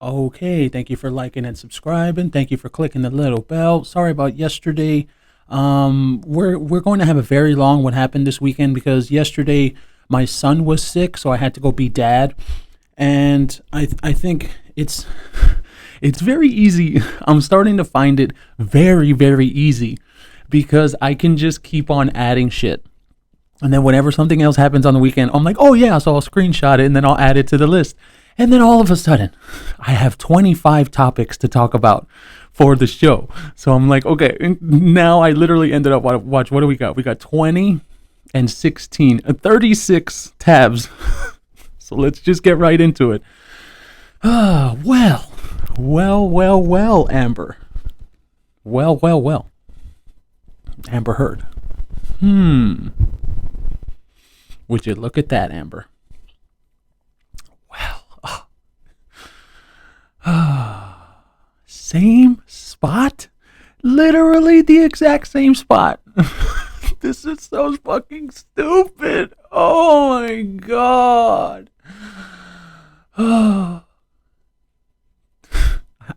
Okay, thank you for liking and subscribing. Thank you for clicking the little bell. Sorry about yesterday. We're going to have a very long what happened this weekend because yesterday my son was sick, so I had to go be dad. And I think it's very easy. I'm starting to find it very easy because I can just keep on adding shit. And then whenever something else happens on the weekend, I'm like, oh yeah, so I'll screenshot it and then I'll add it to the list. And then all of a sudden, I have 25 topics to talk about for the show. So I'm like, okay, now I literally ended up, watch, what do we got? We got 20 and 16, 36 tabs. So let's just get right into it. Well, Amber. Well. Amber Heard. Would you look at that, Amber? Same spot? Literally the exact same spot. This is so fucking stupid. Oh my god. I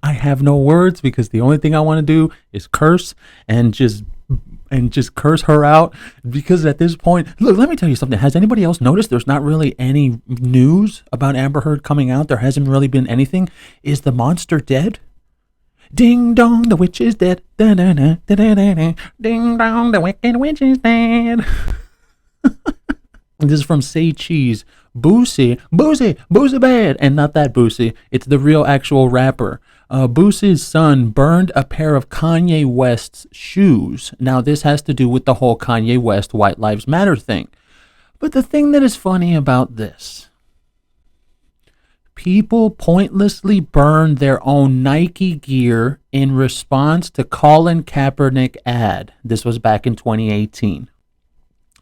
have no words because the only thing I want to do is curse and just curse her out, because at this point, look, let me tell you something. Has anybody else noticed there's not really any news about Amber Heard coming out? There hasn't really been anything. Is the monster dead? Ding dong, the witch is dead. Da, da, da, da, da, da, da. Ding dong, the wicked witch is dead. This is from Say Cheese. Boosie bad, and not that Boosie. It's the real actual rapper. Boosie's son burned a pair of Kanye West's shoes. Now this has to do with the whole Kanye West White Lives Matter thing. But the thing that is funny about this, people pointlessly burn their own Nike gear in response to Colin Kaepernick ad. This was back in 2018.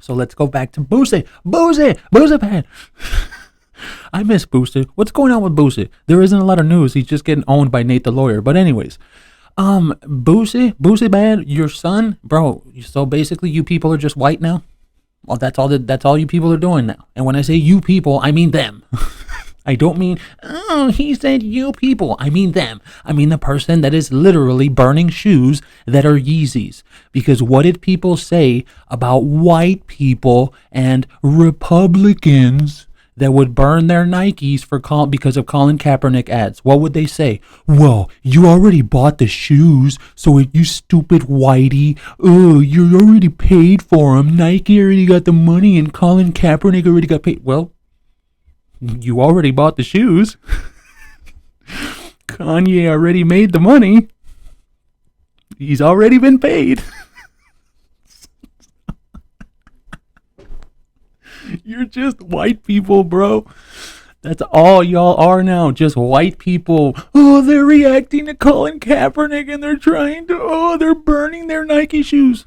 So let's go back to Boosie bad. I miss Boosie. What's going on with Boosie? There isn't a lot of news. He's just getting owned by Nate the lawyer. But anyways, Boosie bad, your son, bro. So basically, you people are just white now. Well, that's all you people are doing now. And when I say you people, I mean them. I don't mean, oh, he said you people. I mean them. I mean the person that is literally burning shoes that are Yeezys. Because what did people say about white people and Republicans that would burn their Nikes because of Colin Kaepernick ads? What would they say? Well, you already bought the shoes, so you stupid whitey. Oh, you already paid for them. Nike already got the money and Colin Kaepernick already got paid. Well, you already bought the shoes. Kanye already made the money. He's already been paid. You're just white people, bro. That's all y'all are now. Just white people. Oh, they're reacting to Colin Kaepernick and they're burning their Nike shoes.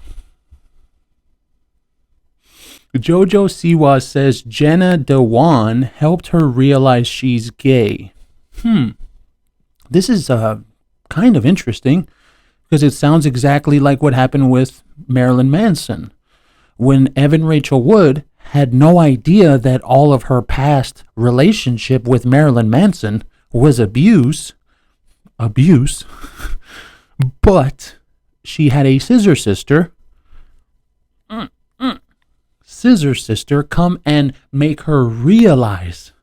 Jojo Siwa says Jenna Dewan helped her realize she's gay. This is kind of interesting because it sounds exactly like what happened with Marilyn Manson. When Evan Rachel Wood had no idea that all of her past relationship with Marilyn Manson was abuse, but she had a scissor sister come and make her realize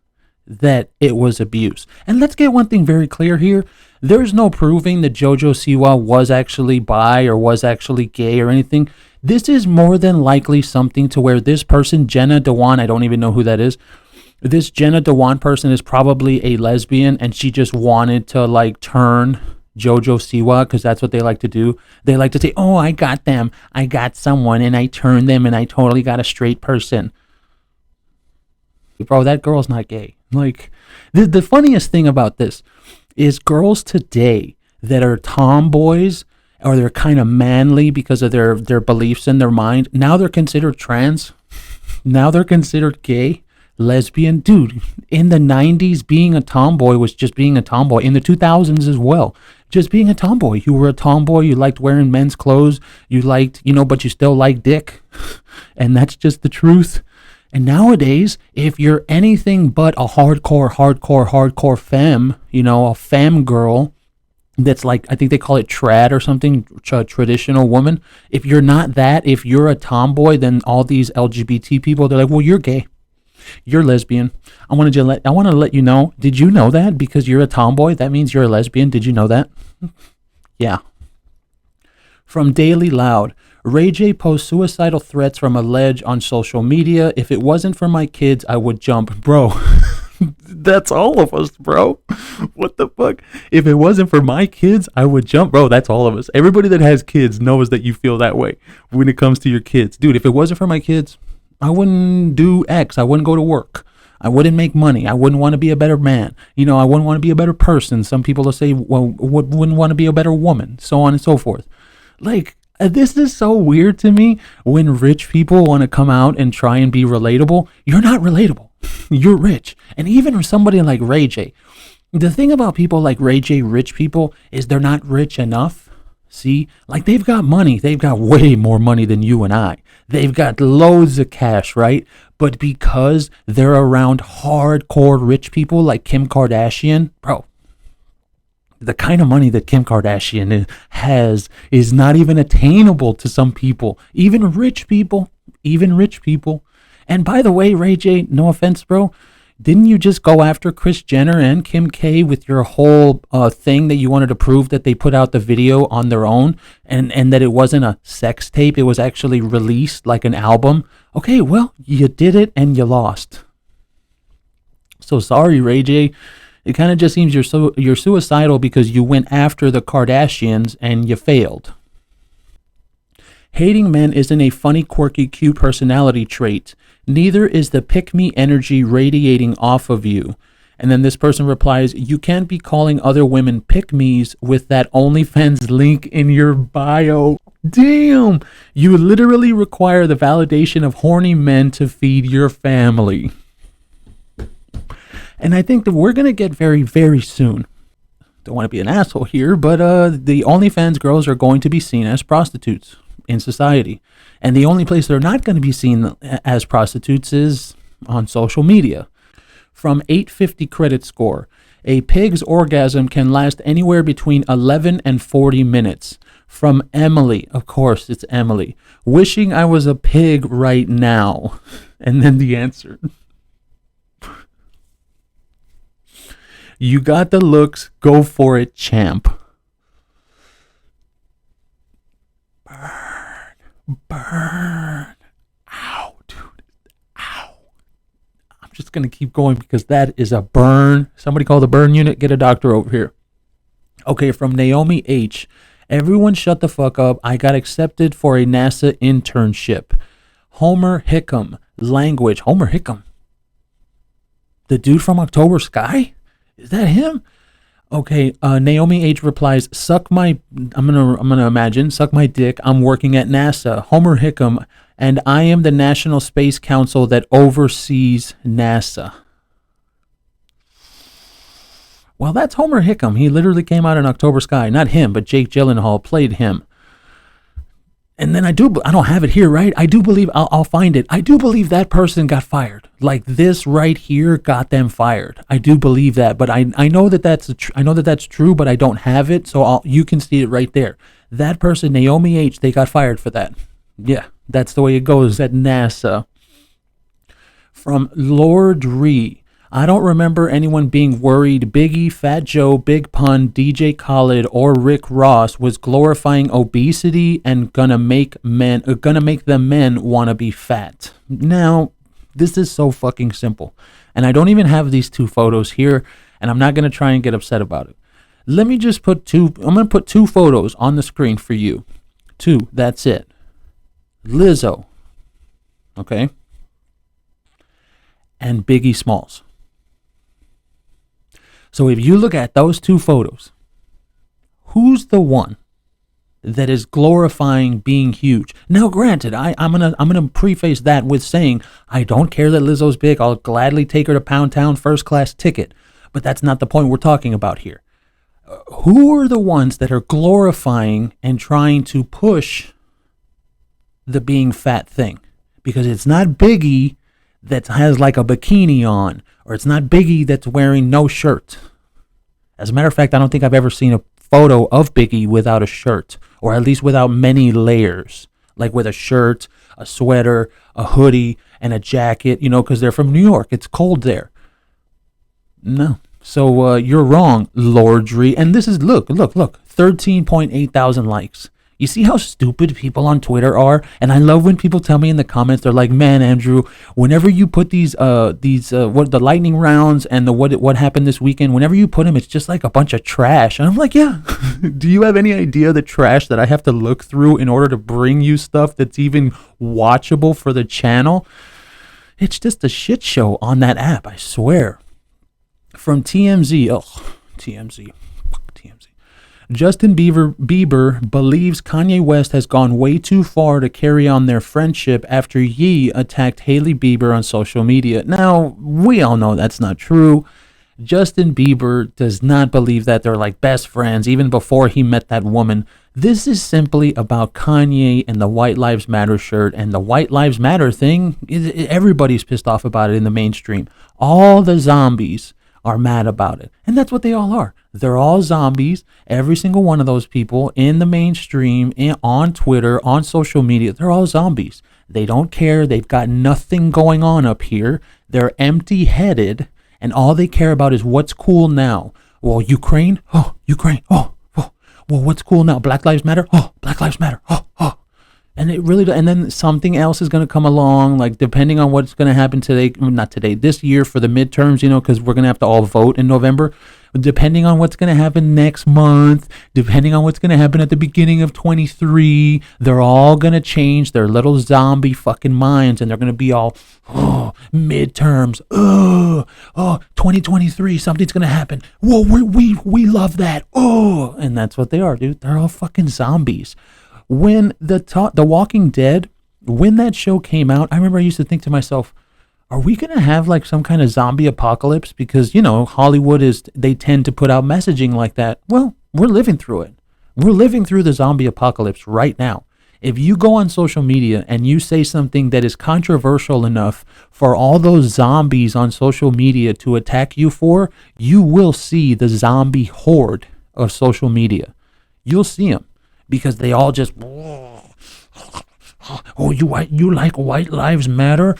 that it was abuse. And let's get one thing very clear here. There's no proving that Jojo Siwa was actually bi or was actually gay or anything. This is more than likely something to where this person, Jenna Dewan, I don't even know who that is. This Jenna Dewan person is probably a lesbian and she just wanted to turn Jojo Siwa, because that's what they like to do. They like to say, oh, I got them. I got someone and I turned them and I totally got a straight person. Bro, that girl's not gay. The funniest thing about this is girls today that are tomboys or they're kind of manly because of their beliefs in their mind, now they're considered trans. Now they're considered gay. Lesbian. Dude, in the 90s, being a tomboy was just being a tomboy. In the 2000s as well, just being a tomboy. You were a tomboy. You liked wearing men's clothes. You liked, but you still like dick. And that's just the truth. And nowadays, if you're anything but a hardcore femme, a femme girl, that's like, I think they call it trad or something, traditional woman. If you're not that, if you're a tomboy, then all these LGBT people, they're like, well, you're gay, you're lesbian. I want to let you know. Did you know that because you're a tomboy, that means you're a lesbian? Did you know that? Yeah. From Daily Loud, Ray J posts suicidal threats from a ledge on social media. If it wasn't for my kids, I would jump. Bro, that's all of us, bro. What the fuck? If it wasn't for my kids, I would jump. Bro, that's all of us. Everybody that has kids knows that you feel that way when it comes to your kids. Dude, if it wasn't for my kids, I wouldn't do X. I wouldn't go to work. I wouldn't make money. I wouldn't want to be a better man. I wouldn't want to be a better person. Some people will say, well, wouldn't want to be a better woman, so on and so forth. Like, this is so weird to me when rich people want to come out and try and be relatable. You're not relatable. You're rich. And even somebody like Ray J. The thing about people like Ray J, rich people, is they're not rich enough. See? Like, they've got money. They've got way more money than you and I. They've got loads of cash, right? But because they're around hardcore rich people like Kim Kardashian, bro, the kind of money that Kim Kardashian has is not even attainable to some people, even rich people. And by the way, Ray J, no offense, bro, didn't you just go after Kris Jenner and Kim K with your whole thing that you wanted to prove that they put out the video on their own and that it wasn't a sex tape, it was actually released like an album? Okay, well, you did it and you lost. So sorry, Ray J. It kind of just seems you're suicidal because you went after the Kardashians and you failed. Hating men isn't a funny, quirky, cute personality trait. Neither is the pick-me energy radiating off of you. And then this person replies, you can't be calling other women pick-me's with that OnlyFans link in your bio. Damn! You literally require the validation of horny men to feed your family. And I think that we're going to get very, very soon. Don't want to be an asshole here, but the OnlyFans girls are going to be seen as prostitutes in society. And the only place they're not going to be seen as prostitutes is on social media. From 850 credit score, a pig's orgasm can last anywhere between 11 and 40 minutes. From Emily, of course it's Emily, wishing I was a pig right now. And then the answer. You got the looks, go for it, champ. Burn. Ow, dude. Ow. I'm just going to keep going because that is a burn. Somebody call the burn unit. Get a doctor over here. Okay, from Naomi H. Everyone shut the fuck up. I got accepted for a NASA internship. Homer Hickam. Language. Homer Hickam. The dude from October Sky? Is that him? Okay, Naomi H replies, suck my dick. I'm working at NASA. Homer Hickam, and I am the National Space Council that oversees NASA. Well, that's Homer Hickam. He literally came out in October Sky. Not him, but Jake Gyllenhaal played him. And then I don't have it here, right? I do believe, I'll find it. I do believe that person got fired. Like this right here got them fired. I do believe that, but I know that's true, but I don't have it. So you can see it right there. That person, Naomi H, they got fired for that. Yeah, that's the way it goes at NASA. From Lord Ree. I don't remember anyone being worried Biggie, Fat Joe, Big Pun, DJ Khaled, or Rick Ross was glorifying obesity and gonna make the men want to be fat. Now, this is so fucking simple. And I don't even have these two photos here, and I'm not gonna try and get upset about it. Let me just I'm gonna put two photos on the screen for you. Two, that's it. Lizzo, okay? And Biggie Smalls. So if you look at those two photos, who's the one that is glorifying being huge? Now, granted, I'm gonna preface that with saying I don't care that Lizzo's big. I'll gladly take her to Pound Town first class ticket. But that's not the point we're talking about here. Who are the ones that are glorifying and trying to push the being fat thing? Because it's not Biggie that has like a bikini on, or it's not Biggie that's wearing no shirt. As a matter of fact, I don't think I've ever seen a photo of Biggie without a shirt, or at least without many layers, like with a shirt, a sweater, a hoodie, and a jacket, because they're from New York. It's cold there. No. So you're wrong, Lordry. And this is, look, 13.8 thousand likes. You see how stupid people on Twitter are? And I love when people tell me in the comments, they're like, man, Andrew, whenever you put these what the lightning rounds and the what happened this weekend, whenever you put them, it's just like a bunch of trash. And I'm like, yeah. Do you have any idea the trash that I have to look through in order to bring you stuff that's even watchable for the channel? It's just a shit show on that app, I swear. From TMZ, TMZ. Justin Bieber believes Kanye West has gone way too far to carry on their friendship after Ye attacked Hailey Bieber on social media. Now, we all know that's not true. Justin Bieber does not believe that they're like best friends even before he met that woman. This is simply about Kanye and the White Lives Matter shirt, and the White Lives Matter thing, everybody's pissed off about it in the mainstream. All the zombies are mad about it. And that's what they all are. They're all zombies. Every single one of those people in the mainstream, on Twitter, on social media, they're all zombies. They don't care. They've got nothing going on up here. They're empty-headed, and all they care about is what's cool now. Well, Ukraine? Oh, Ukraine. Oh. Well, what's cool now? Black Lives Matter? Oh, Black Lives Matter. Oh. And it really, and then something else is going to come along, like depending on what's going to happen this year for the midterms, because we're going to have to all vote in November. Depending on what's going to happen next month, depending on what's going to happen at the beginning of 23, they're all going to change their little zombie fucking minds, and they're going to be all, midterms, 2023, something's going to happen. Whoa, we love that. And that's what they are, dude. They're all fucking zombies. When The Walking Dead, when that show came out, I remember I used to think to myself, are we going to have like some kind of zombie apocalypse? Because, Hollywood they tend to put out messaging like that. Well, we're living through it. We're living through the zombie apocalypse right now. If you go on social media and you say something that is controversial enough for all those zombies on social media to attack you for, you will see the zombie horde of social media. You'll see them. Because they all just, you like White Lives Matter?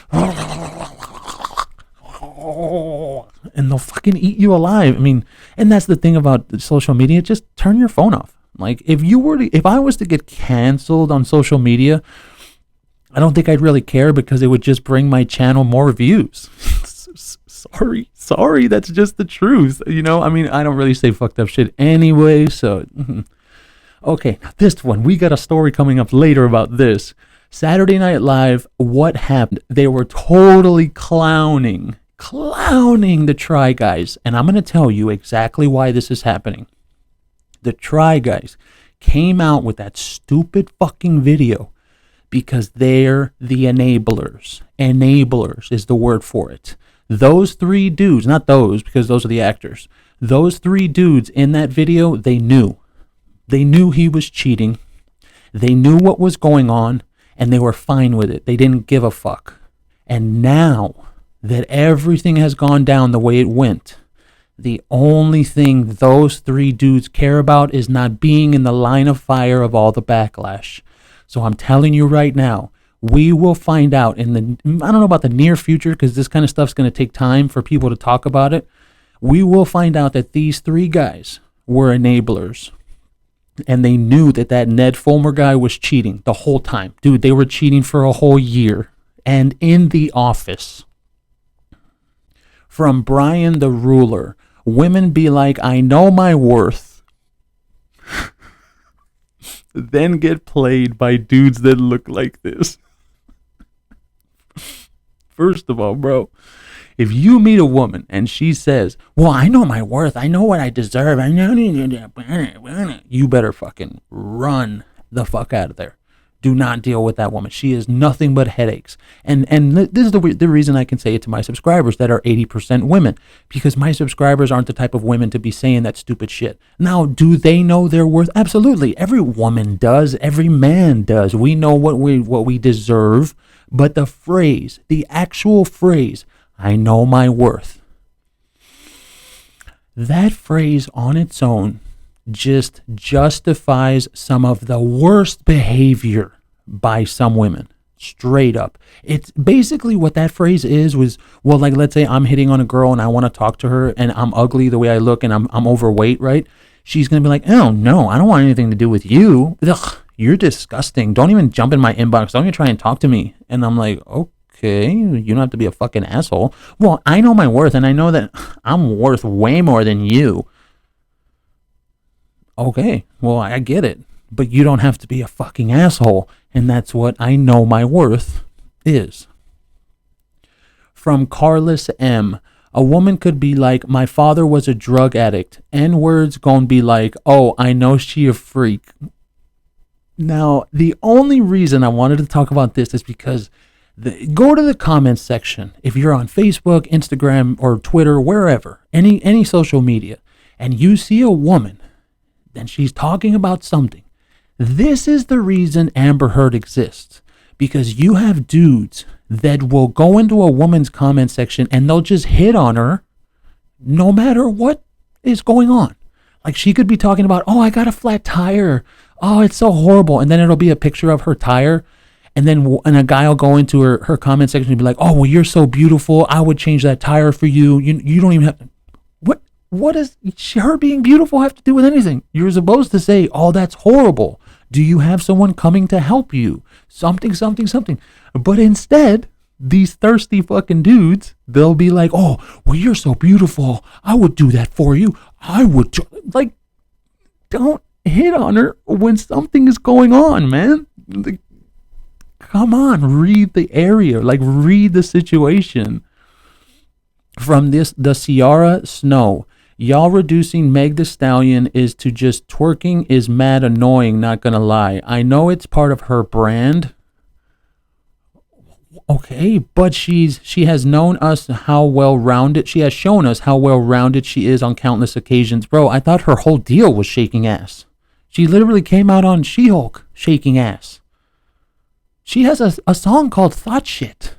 And they'll fucking eat you alive. I mean, and that's the thing about social media. Just turn your phone off. Like, if I was to get canceled on social media, I don't think I'd really care because it would just bring my channel more views. Sorry, that's just the truth. I mean, I don't really say fucked up shit anyway, so... Okay, this one, we got a story coming up later about this. Saturday Night Live, what happened? They were totally clowning the Try Guys. And I'm going to tell you exactly why this is happening. The Try Guys came out with that stupid fucking video because they're the enablers. Enablers is the word for it. Those three dudes, not those, because those are the actors. Those three dudes in that video, they knew. They knew he was cheating. They knew what was going on, and they were fine with it. They didn't give a fuck. And now that everything has gone down the way it went, the only thing those three dudes care about is not being in the line of fire of all the backlash. So I'm telling you right now, we will find out I don't know about the near future, because this kind of stuff's going to take time for people to talk about it. We will find out that these three guys were enablers. And they knew that Ned Fulmer guy was cheating the whole time. Dude, they were cheating for a whole year. And in The Office, from Brian the Ruler, women be like, I know my worth. Then get played by dudes that look like this. First of all, bro, if you meet a woman and she says, well, I know my worth, I know what I deserve, you better fucking run the fuck out of there. Do not deal with that woman. She is nothing but headaches. And this is the reason I can say it to my subscribers that are 80% women, because my subscribers aren't the type of women to be saying that stupid shit. Now, do they know their worth? Absolutely. Every woman does. Every man does. We know what we deserve. But the phrase, the actual phrase, I know my worth, that phrase on its own just justifies some of the worst behavior by some women. Straight up. It's basically what that phrase was, well, like, let's say I'm hitting on a girl and I want to talk to her and I'm ugly the way I look and I'm overweight, right? She's going to be like, oh, no, I don't want anything to do with you. Ugh, you're disgusting. Don't even jump in my inbox. Don't even try and talk to me. And I'm like, okay, you don't have to be a fucking asshole. Well, I know my worth and I know that I'm worth way more than you. Okay, well, I get it. But you don't have to be a fucking asshole. And that's what I know my worth is. From Carlos M. A woman could be like, my father was a drug addict. N-words gonna be like, oh, I know she a freak. Now, the only reason I wanted to talk about this is because go to the comments section. If you're on Facebook, Instagram, or Twitter, wherever, any social media, and you see a woman, and she's talking about something, this is the reason Amber Heard exists. Because you have dudes that will go into a woman's comment section and they'll just hit on her no matter what is going on. Like, she could be talking about, oh, I got a flat tire. Oh, it's so horrible. And then it'll be a picture of her tire. And then a guy will go into her comment section and be like, oh, well, you're so beautiful. I would change that tire for you. You don't even have... What does her being beautiful have to do with anything? You're supposed to say, oh, that's horrible. Do you have someone coming to help you? Something. But instead, these thirsty fucking dudes, they'll be like, oh, well, you're so beautiful. I would do that for you. Like, don't hit on her when something is going on, man. Like, come on, read the area. Like, read the situation. From the Ciara Snow. Y'all reducing Meg Thee Stallion is to just twerking is mad annoying, not gonna lie. I know it's part of her brand. Okay, but she has known us how well-rounded, she has shown us how well-rounded she is on countless occasions. Bro, I thought her whole deal was shaking ass. She literally came out on She-Hulk shaking ass. She has a song called Thought Shit.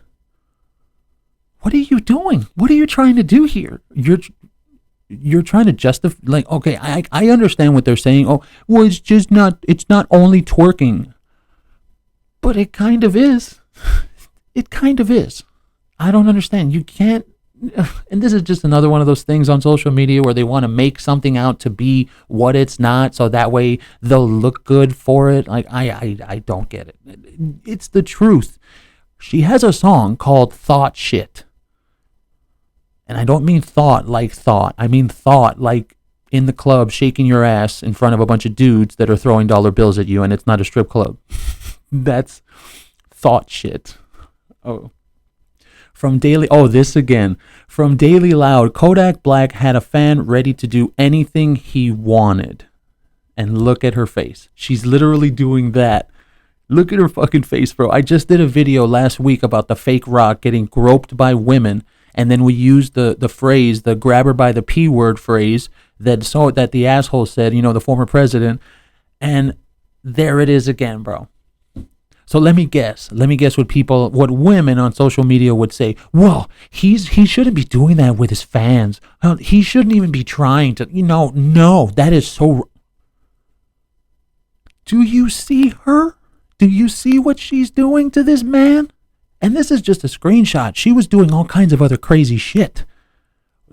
What are you doing? What are you trying to do here? You're trying to justify, like, okay, I understand what they're saying. Oh, well, it's not only twerking. But it kind of is. It kind of is. I don't understand. You can't, and this is just another one of those things on social media where they want to make something out to be what it's not, so that way they'll look good for it. Like, I don't get it. It's the truth. She has a song called Thought Shit. And I don't mean thought like thought. I mean thought like in the club shaking your ass in front of a bunch of dudes that are throwing dollar bills at you and it's not a strip club. That's thought shit. Oh. From Daily Loud, Kodak Black had a fan ready to do anything he wanted. And look at her face. She's literally doing that. Look at her fucking face, bro. I just did a video last week about the fake rock getting groped by women. And then we used the phrase, the grab her by the P word phrase that the asshole said, the former president. And there it is again, bro. So let me guess what women on social media would say. Well, he shouldn't be doing that with his fans. He shouldn't even be trying to, no, that is so. Do you see her? Do you see what she's doing to this man? And this is just a screenshot. She was doing all kinds of other crazy shit.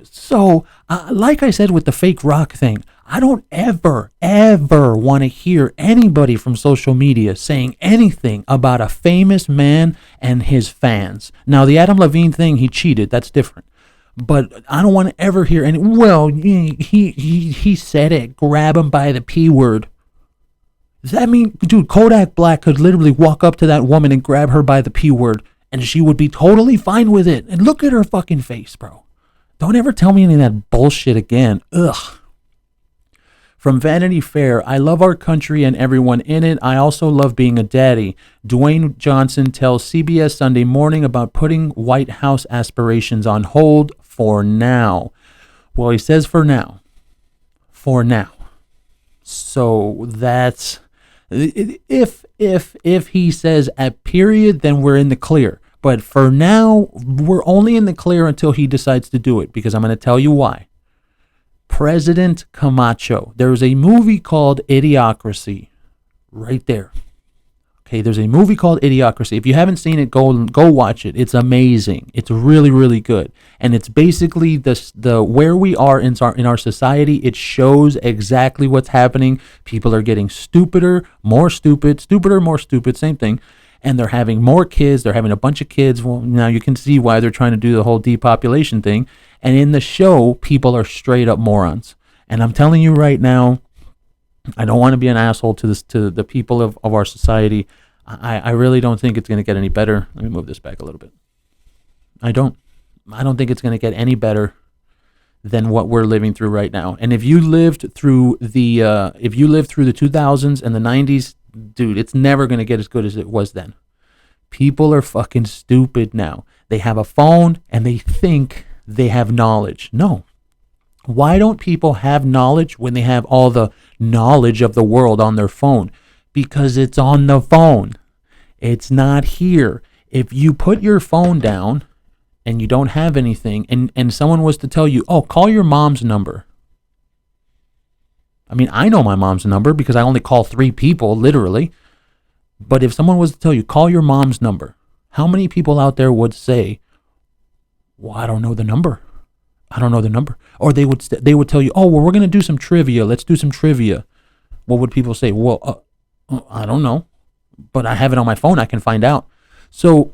So, like I said with the fake rock thing, I don't ever want to hear anybody from social media saying anything about a famous man and his fans. Now, the Adam Levine thing, he cheated. That's different. But I don't want to ever hear he said it. Grab him by the P word. Does that mean, dude, Kodak Black could literally walk up to that woman and grab her by the P word and she would be totally fine with it. And look at her fucking face, bro. Don't ever tell me any of that bullshit again. Ugh. From Vanity Fair, I love our country and everyone in it. I also love being a daddy. Dwayne Johnson tells CBS Sunday Morning about putting White House aspirations on hold for now. Well, he says for now. For now. So that's If he says at period, then we're in the clear. But for now, we're only in the clear until he decides to do it, because I'm going to tell you why. President Camacho. There's a movie called Idiocracy right there. Okay, there's a movie called Idiocracy. If you haven't seen it, go watch it. It's amazing. It's really, really good. And it's basically the where we are in our society. It shows exactly what's happening. People are getting stupider, more stupid, stupider, more stupid, same thing. And they're having more kids. They're having a bunch of kids. Well, now you can see why they're trying to do the whole depopulation thing. And in the show, people are straight up morons. And I'm telling you right now, I don't want to be an asshole to the people of our society. I really don't think it's going to get any better. Let me move this back a little bit. I don't think it's going to get any better than what we're living through right now. And if you lived through the 2000s and the 90s, dude, it's never going to get as good as it was then. People are fucking stupid now. They have a phone and they think they have knowledge. No. Why don't people have knowledge when they have all the knowledge of the world on their phone? Because it's on the phone. It's not here. If you put your phone down and you don't have anything, and someone was to tell you, oh, call your mom's number. I mean, I know my mom's number because I only call 3 people, literally. But if someone was to tell you, call your mom's number, how many people out there would say, well, I don't know the number. I don't know the number. Or they would tell you, oh, well, we're going to do some trivia. Let's do some trivia. What would people say? Well, I don't know, but I have it on my phone. I can find out. So,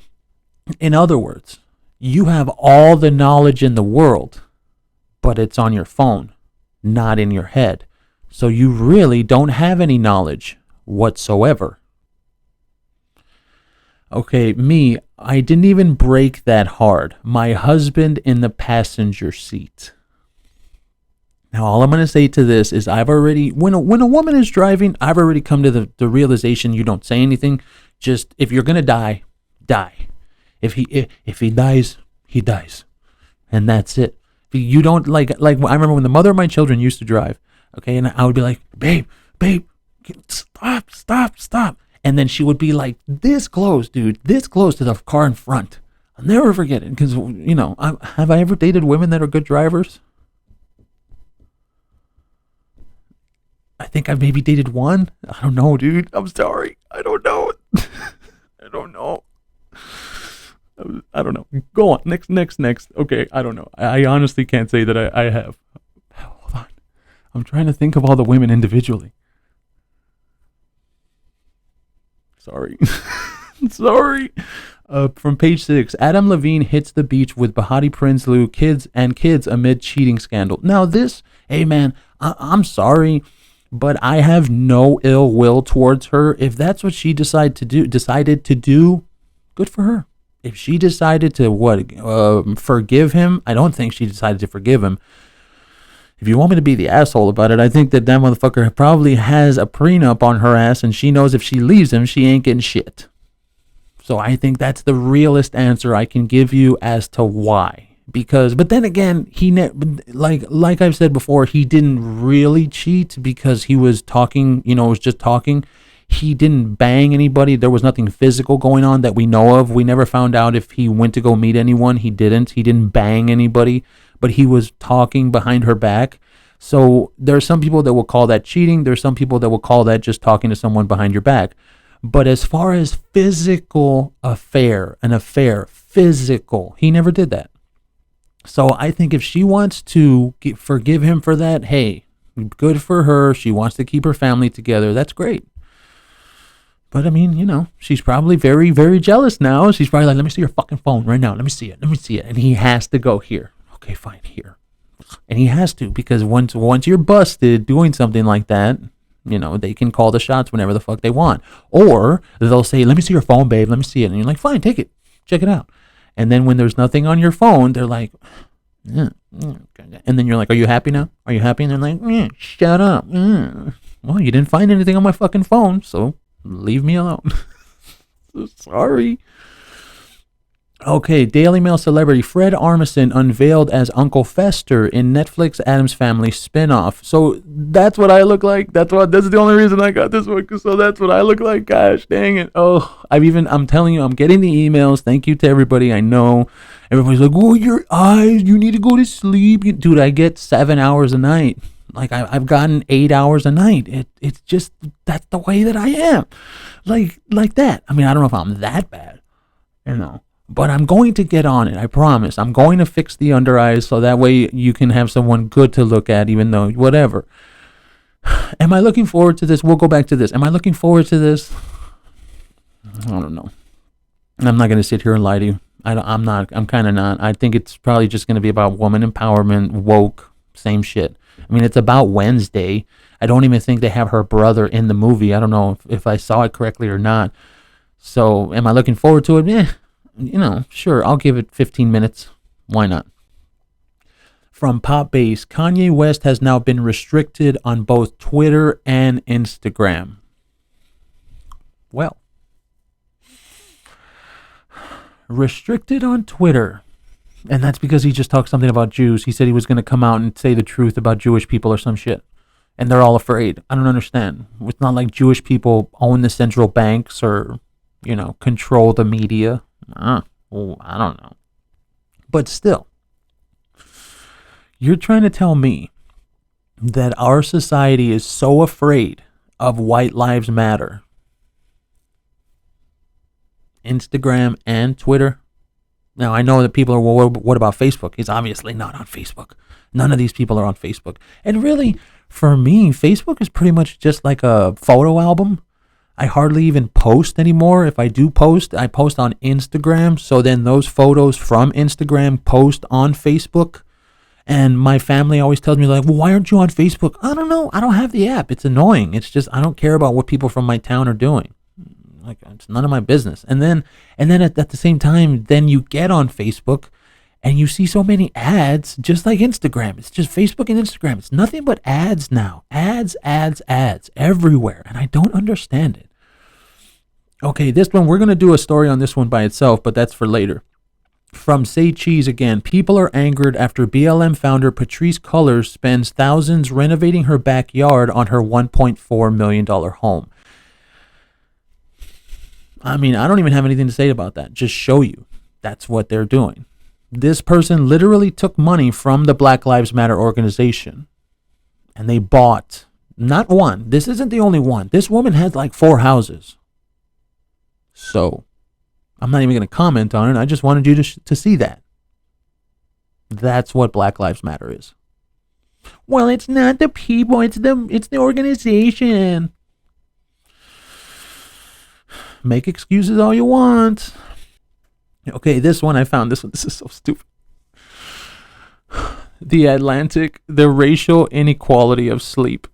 in other words, you have all the knowledge in the world, but it's on your phone, not in your head. So you really don't have any knowledge whatsoever. Okay, me, I didn't even break that hard. My husband in the passenger seat. Now, all I'm going to say to this is I've already, when a woman is driving, I've already come to the realization you don't say anything. Just, if you're going to die, die. If he dies, he dies. And that's it. You don't, like I remember when the mother of my children used to drive, okay, and I would be like, babe, stop. And then she would be like this close, dude, this close to the car in front. I'll never forget it because, you know, have I ever dated women that are good drivers? I think I've maybe dated one. I don't know, dude. I'm sorry. I don't know. I don't know. Go on. Next. Okay, I don't know. I honestly can't say that I have. Hold on. I'm trying to think of all the women individually. Sorry. Sorry. From page 6, Adam Levine hits the beach with Bahati Prinsloo, kids amid cheating scandal. Now this, hey man, I'm sorry, but I have no ill will towards her. If that's what she decided to do, good for her. If she decided to forgive him, I don't think she decided to forgive him. If you want me to be the asshole about it, I think that motherfucker probably has a prenup on her ass, and she knows if she leaves him, she ain't getting shit. So I think that's the realest answer I can give you as to why. But then again, like I've said before, he didn't really cheat because he was talking, was just talking. He didn't bang anybody. There was nothing physical going on that we know of. We never found out if he went to go meet anyone. He didn't bang anybody, but he was talking behind her back. So there are some people that will call that cheating. There's some people that will call that just talking to someone behind your back. But as far as physical physical, he never did that. So I think if she wants to forgive him for that, hey, good for her. She wants to keep her family together. That's great. But I mean, she's probably very, very jealous now. She's probably like, let me see your fucking phone right now. Let me see it. And he has to go here. Okay, fine, here. And he has to, because once you're busted doing something like that, they can call the shots whenever the fuck they want. Or they'll say, let me see your phone, babe. Let me see it. And you're like, fine, take it. Check it out. And then when there's nothing on your phone, they're like, and then you're like, are you happy now? Are you happy? And they're like, shut up. Well, you didn't find anything on my fucking phone, so leave me alone. So sorry. Okay, Daily Mail celebrity Fred Armisen unveiled as Uncle Fester in Netflix Addams Family spinoff. So that's what I look like. That's the only reason I got this one. So that's what I look like. Gosh dang it. Oh, I'm telling you, I'm getting the emails. Thank you to everybody. I know everybody's like, oh, your eyes, you need to go to sleep. Dude, I get 7 hours a night. Like I've gotten 8 hours a night. It's just, that's the way that I am. Like that. I mean, I don't know if I'm that bad, you know. But I'm going to get on it. I promise. I'm going to fix the under eyes so that way you can have someone good to look at, even though whatever. Am I looking forward to this? We'll go back to this. Am I looking forward to this? I don't know. I'm not going to sit here and lie to you. I'm not. I'm kind of not. I think it's probably just going to be about woman empowerment, woke, same shit. I mean, it's about Wednesday. I don't even think they have her brother in the movie. I don't know if I saw it correctly or not. So, am I looking forward to it? Yeah. You know, sure, I'll give it 15 minutes. Why not? From Pop Base, Kanye West has now been restricted on both Twitter and Instagram. Well, restricted on Twitter. And that's because he just talked something about Jews. He said he was going to come out and say the truth about Jewish people or some shit. And they're all afraid. I don't understand. It's not like Jewish people own the central banks or, control the media. I don't know. But still, you're trying to tell me that our society is so afraid of White Lives Matter, Instagram and Twitter. Now, I know that people are, well, what about Facebook? He's obviously not on Facebook. None of these people are on Facebook. And really, for me, Facebook is pretty much just like a photo album. I hardly even post anymore. If I do post, I post on Instagram. So then those photos from Instagram post on Facebook. And my family always tells me, like, well, why aren't you on Facebook? I don't know. I don't have the app. It's annoying. It's just, I don't care about what people from my town are doing. Like, it's none of my business. And then at the same time, then you get on Facebook and you see so many ads, just like Instagram. It's just Facebook and Instagram. It's nothing but ads now. Ads everywhere. And I don't understand it. Okay, this one, we're going to do a story on this one by itself, but that's for later. From Say Cheese again, people are angered after BLM founder Patrice Cullors spends thousands renovating her backyard on her $1.4 million home. I mean, I don't even have anything to say about that. Just show you. That's what they're doing. This person literally took money from the Black Lives Matter organization. And they bought, not one. This isn't the only one. This woman had like 4 houses. So, I'm not even going to comment on it. I just wanted you to see that. That's what Black Lives Matter is. Well, it's not the people. It's the organization. Make excuses all you want. Okay, this one I found. This is so stupid. The Atlantic, the racial inequality of sleep.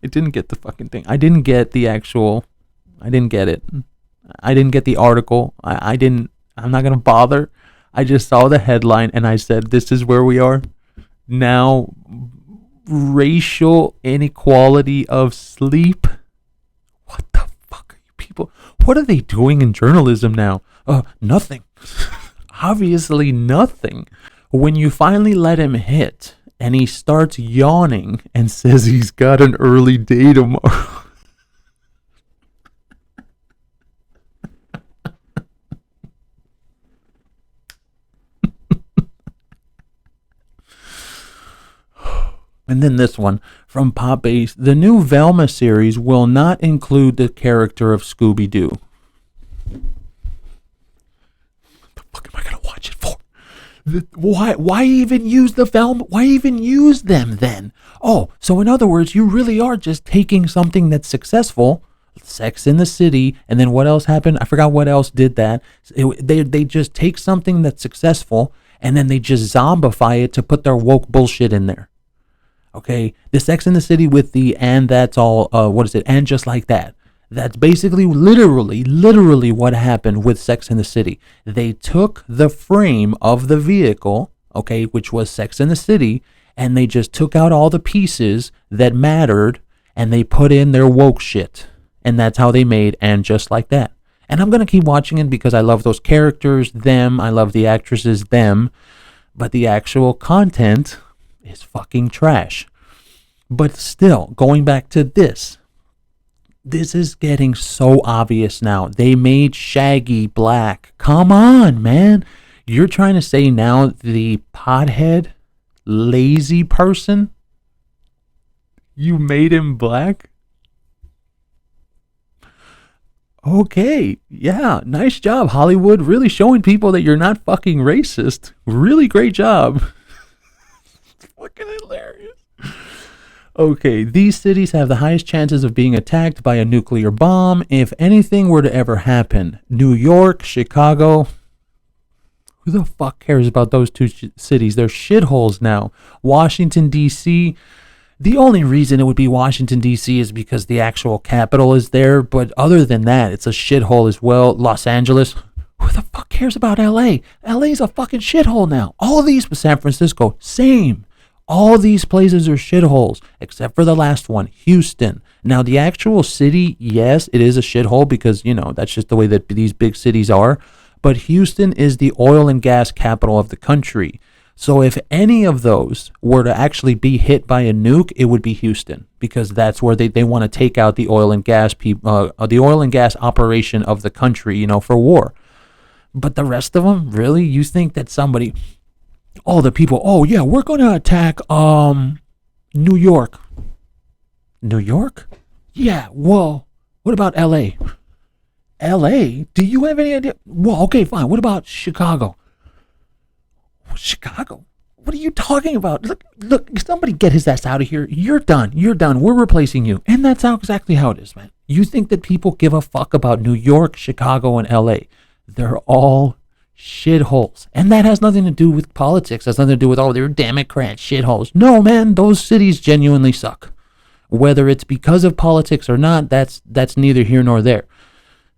I didn't get the fucking thing. I didn't get it. I didn't get the article. I'm not going to bother. I just saw the headline and I said, this is where we are now. Racial inequality of sleep. What the fuck are you people? What are they doing in journalism now? Nothing. Obviously nothing. When you finally let him hit and he starts yawning and says he's got an early day tomorrow. And then this one from Pop Base. The new Velma series will not include the character of Scooby-Doo. What the fuck am I going to watch it for? Why even use the Velma? Why even use them then? Oh, so in other words, you really are just taking something that's successful, Sex in the City, and then what else happened? I forgot what else did that. They just take something that's successful, and then they just zombify it to put their woke bullshit in there. Okay, the Sex in the City with the and that's all, and just like that. That's basically literally what happened with Sex in the City. They took the frame of the vehicle, okay, which was Sex in the City, and they just took out all the pieces that mattered and they put in their woke shit. And that's how they made And Just Like That. And I'm going to keep watching it because I love those characters, them. I love the actresses, them. But the actual content is fucking trash. But still, going back to this is getting so obvious now. They made Shaggy black. Come on, man. You're trying to say now the pothead, lazy person, you made him black? Okay, yeah, nice job, Hollywood. Really showing people that you're not fucking racist. Really great job. It's fucking hilarious. Okay, these cities have the highest chances of being attacked by a nuclear bomb if anything were to ever happen. New York, Chicago. Who the fuck cares about those two cities? They're shitholes now. Washington, D.C. The only reason it would be Washington, D.C. is because the actual capital is there. But other than that, it's a shithole as well. Los Angeles. Who the fuck cares about L.A.? L.A.'s a fucking shithole now. All of these, San Francisco, same. All these places are shitholes, except for the last one, Houston. Now, the actual city, yes, it is a shithole because, that's just the way that these big cities are. But Houston is the oil and gas capital of the country. So if any of those were to actually be hit by a nuke, it would be Houston because that's where they want to take out the oil and gas the oil and gas operation of the country, for war. But the rest of them, really? You think that somebody... Oh, the people, oh yeah, we're going to attack New York. New York? Yeah, well, what about L.A.? L.A.? Do you have any idea? Well, okay, fine. What about Chicago? Chicago? What are you talking about? Look, somebody get his ass out of here. You're done. We're replacing you. And that's exactly how it is, man. You think that people give a fuck about New York, Chicago, and L.A. They're all shitholes. And that has nothing to do with politics. Has nothing to do with, they're Democrat shitholes. No, man, those cities genuinely suck. Whether it's because of politics or not, that's neither here nor there.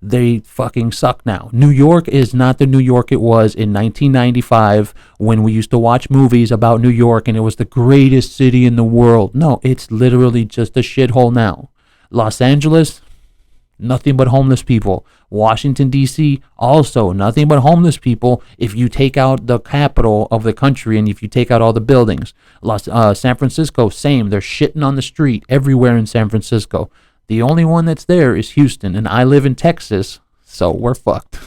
They fucking suck now. New York is not the New York it was in 1995 when we used to watch movies about New York and it was the greatest city in the world. No, it's literally just a shithole now. Los Angeles, nothing but homeless people. Washington, D.C., also nothing but homeless people if you take out the capital of the country and if you take out all the buildings. San Francisco, same. They're shitting on the street everywhere in San Francisco. The only one that's there is Houston, and I live in Texas, so we're fucked.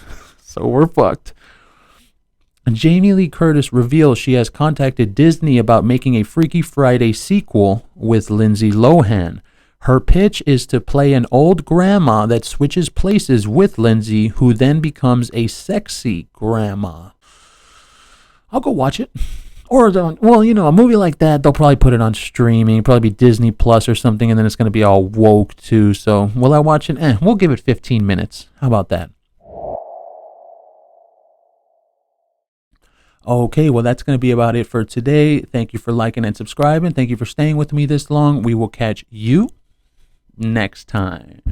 And Jamie Lee Curtis reveals she has contacted Disney about making a Freaky Friday sequel with Lindsay Lohan. Her pitch is to play an old grandma that switches places with Lindsay, who then becomes a sexy grandma. I'll go watch it. Or, a movie like that, they'll probably put it on streaming, probably be Disney Plus or something, and then it's going to be all woke too. So, will I watch it? We'll give it 15 minutes. How about that? Okay, well, that's going to be about it for today. Thank you for liking and subscribing. Thank you for staying with me this long. We will catch you next time.